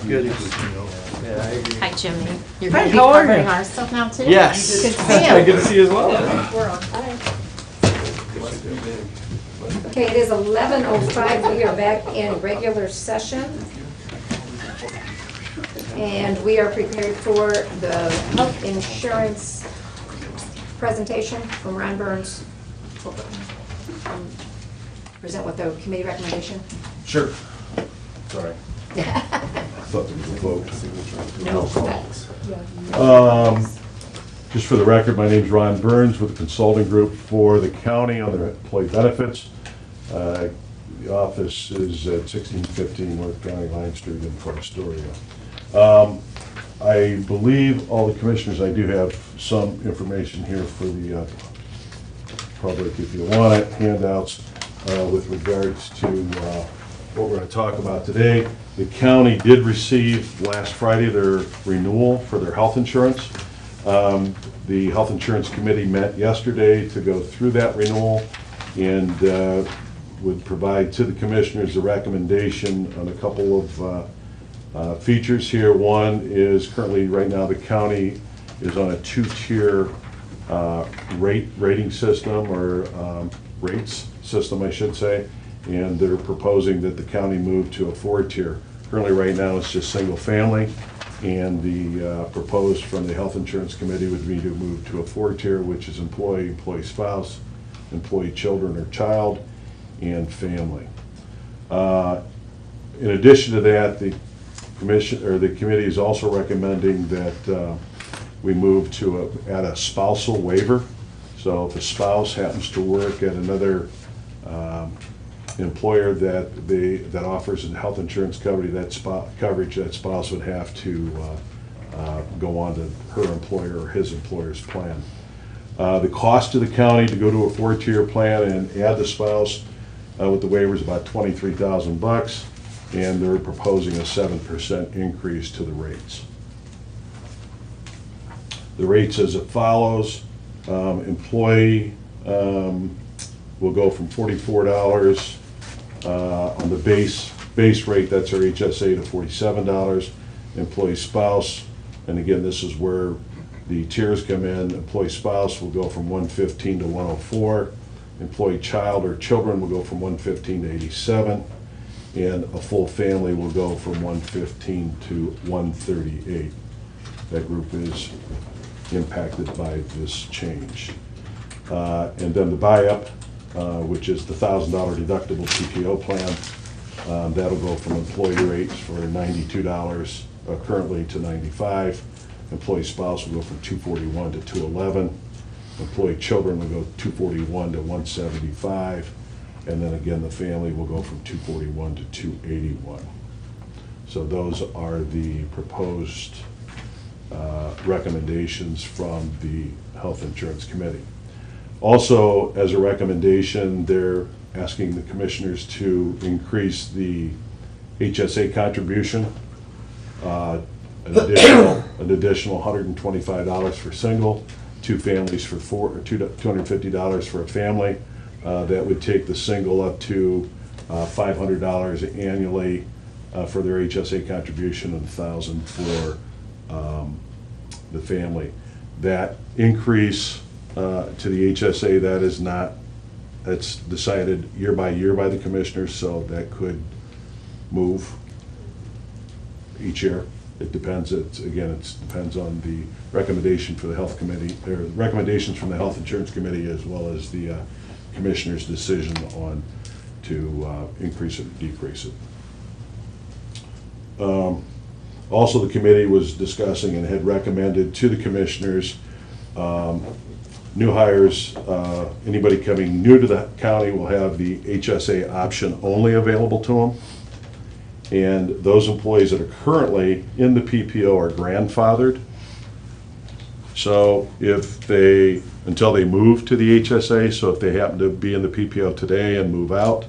Good. Hi, Jimmy. You're Hi, going to be how are covering you? our stuff now, too? Yes. Good to see you. Good to see you as well. We're on. Hi. Okay, it is 11:05. We are back in regular session. And we are prepared for the health insurance presentation from Ron Burns. Present with the committee recommendation. Sure. Sorry. I thought there was a vote. No. Just for the record, my name's Ron Burns with the consulting group for the county on their employee benefits. The office is at 1615 North County Line Street in Fort Astoria. I believe all the commissioners, I do have some information here for the public if you want it, handouts with regards to what we're going to talk about today. The county did receive last Friday their renewal for their health insurance. The Health Insurance Committee met yesterday to go through that renewal and would provide to the commissioners a recommendation on a couple of features here. One is currently, right now, the county is on a two-tier rating system, or rates system, I should say, and they're proposing that the county move to a four-tier. Currently, right now, it's just single family, and the proposed from the Health Insurance Committee would be to move to a four-tier, which is employee, employee spouse, employee children or child, and family. In addition to that, the committee is also recommending that we move to add a spousal waiver. So if a spouse happens to work at another employer that offers a health insurance coverage, that spouse would have to go on to her employer or his employer's plan. The cost to the county to go to a four-tier plan and add the spouse with the waiver is about $23,000, and they're proposing a 7% increase to the rates. The rates as it follows: employee will go from $44 on the base rate, that's our HSA, to $47. Employee spouse, and again, this is where the tiers come in, employee spouse will go from $115 to $104. Employee child or children will go from $115 to $87. And a full family will go from $115 to $138. That group is impacted by this change. And then the buy-up, which is the $1,000 deductible PPO plan, that'll go from employee rates for $92 currently to $95. Employee spouse will go from $241 to $211. Employee children will go $241 to $175. And then again, the family will go from $241 to $281. So those are the proposed recommendations from the Health Insurance Committee. Also, as a recommendation, they're asking the commissioners to increase the HSA contribution, an additional $125 for single, two families for $250 for a family. That would take the single up to $500 annually for their HSA contribution, and $1,000 for the family. That increase to the HSA, that's decided year by year by the commissioners, so that could move each year. It depends. It depends on the recommendation for the health committee, or recommendations from the Health Insurance Committee, as well as the commissioner's decision on to increase it or decrease it. Also, the committee was discussing and had recommended to the commissioners, new hires, anybody coming new to the county will have the HSA option only available to them. And those employees that are currently in the PPO are grandfathered. So until they move to the HSA, so if they happen to be in the PPO today and move out,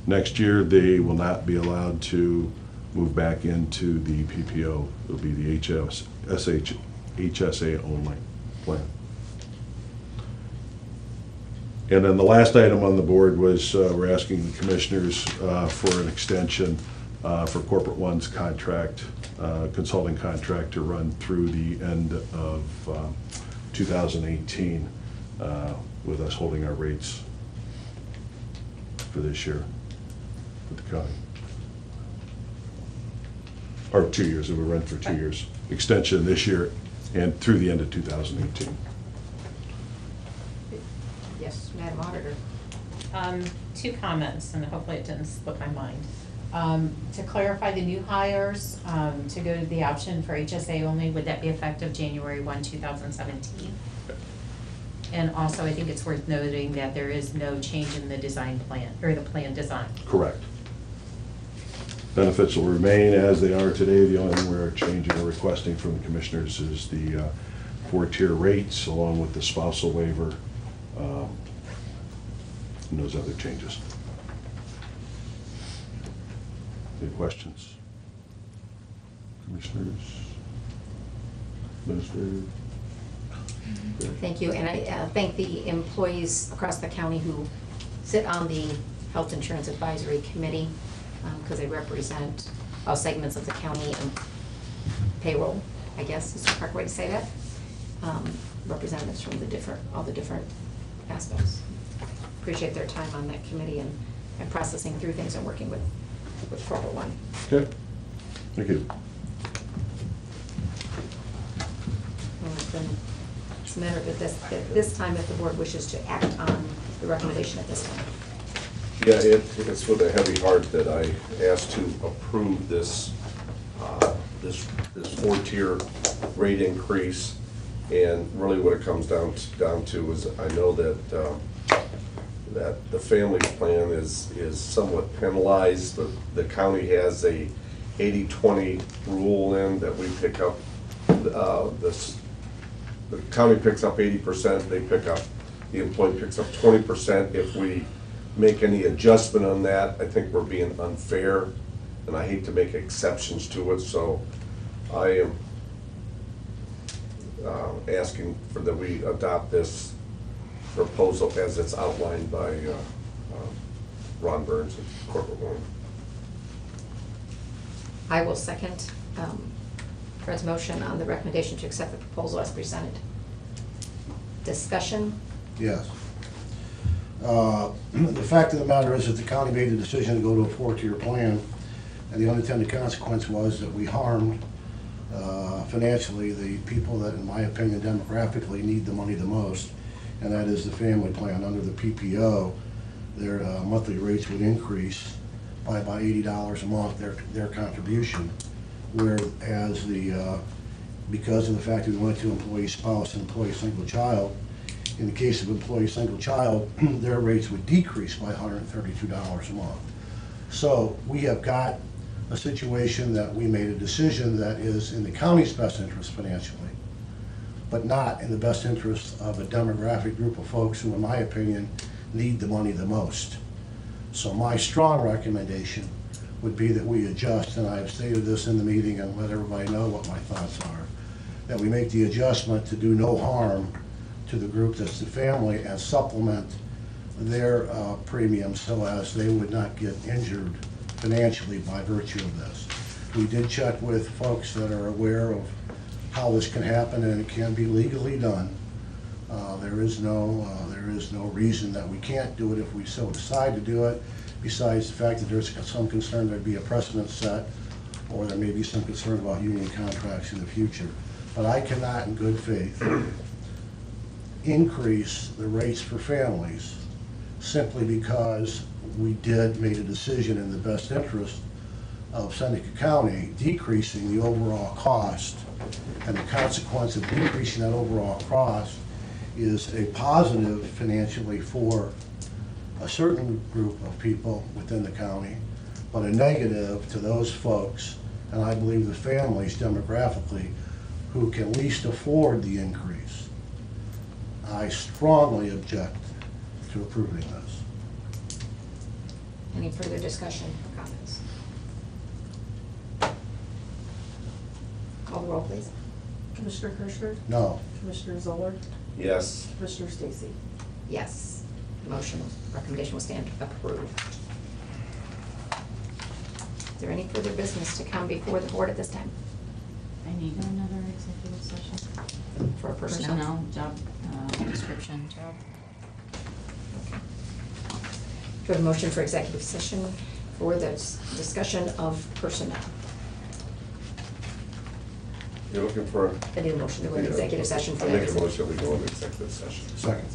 next year they will not be allowed to move back into the PPO. It'll be the HSA only plan. And then the last item on the board was we're asking the commissioners for an extension for Corporate One's contract, consulting contract to run through the end of 2018, with us holding our rates for this year with the county. Or 2 years, it will run for 2 years. Extension this year and through the end of 2018. Yes, Madam Auditor. Two comments, and hopefully it didn't slip my mind. To clarify the new hires, to go to the option for HSA only, would that be effective January 1, 2017? And also, I think it's worth noting that there is no change in the design plan, or the plan design. Correct. Benefits will remain as they are today. The only thing we're changing or requesting from the commissioners is the 4-tier rates along with the spousal waiver, and those other changes. Any questions? Commissioners? Administrators? Thank you, and I thank the employees across the county who sit on the Health Insurance Advisory Committee, because they represent all segments of the county and payroll, I guess is the correct way to say that. Representatives from all the different aspects. Appreciate their time on that committee and processing through things and working with Corporate One. Okay, thank you. Well, then it's a matter of at this time, if the board wishes to act on the recommendation at this time. Yeah, it's with a heavy heart that I asked to approve this 4-tier rate increase. And really what it comes down to is I know that that the family plan is somewhat penalized. The county has a 80-20 rule in that we pick up the county picks up 80%, the employee picks up 20%. If we make any adjustment on that, I think we're being unfair, and I hate to make exceptions to it, so I am asking for that we adopt this proposal as it's outlined by Ron Burns at Corporate One. I will second Fred's motion on the recommendation to accept the proposal as presented. Discussion? Yes. The fact of the matter is that the county made the decision to go to a 4-tier plan, and the unintended consequence was that we harmed financially the people that, in my opinion, demographically need the money the most, and that is the family plan. Under the PPO, their monthly rates would increase by about $80 a month, their contribution, whereas because of the fact that we went to employee spouse and employee single child, in the case of employee single child, their rates would decrease by $132 a month. So we have got a situation that we made a decision that is in the county's best interest financially, but not in the best interest of a demographic group of folks who, in my opinion, need the money the most. So my strong recommendation would be that we adjust, and I have stated this in the meeting and let everybody know what my thoughts are, that we make the adjustment to do no harm to the group that's the family and supplement their premiums so as they would not get injured financially by virtue of this. We did check with folks that are aware of how this can happen, and it can be legally done. There is no reason that we can't do it if we so decide to do it, besides the fact that there's some concern there'd be a precedent set, or there may be some concern about union contracts in the future. But I cannot, in good faith, increase the rates for families simply because we made a decision in the best interest of Seneca County, decreasing the overall cost, and the consequence of decreasing that overall cost is a positive financially for a certain group of people within the county, but a negative to those folks, and I believe the families demographically, who can least afford the increase. I strongly object to approving this. Any further discussion or comments? Call the roll, please. Commissioner Kirschner? No. Commissioner Zoller? Yes. Commissioner Stacy? Yes. Recommendation will stand approved. there any further business to come before the board at this time I need another executive session. for personnel? Job description. Job. Do we have a motion for executive session for the discussion of personnel? You're looking for? I need a motion to go into executive session for I that. make a motion, we go into executive session. Second.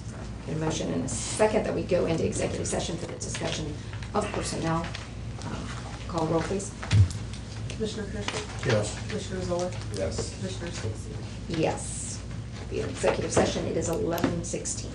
Get a motion and a second that we go into executive session for the discussion of personnel. Call roll, please. Commissioner Kirschner? Yes. Commissioner Zoller? Yes. Commissioner Stacy? Yes. Be in executive session, it is 11:16.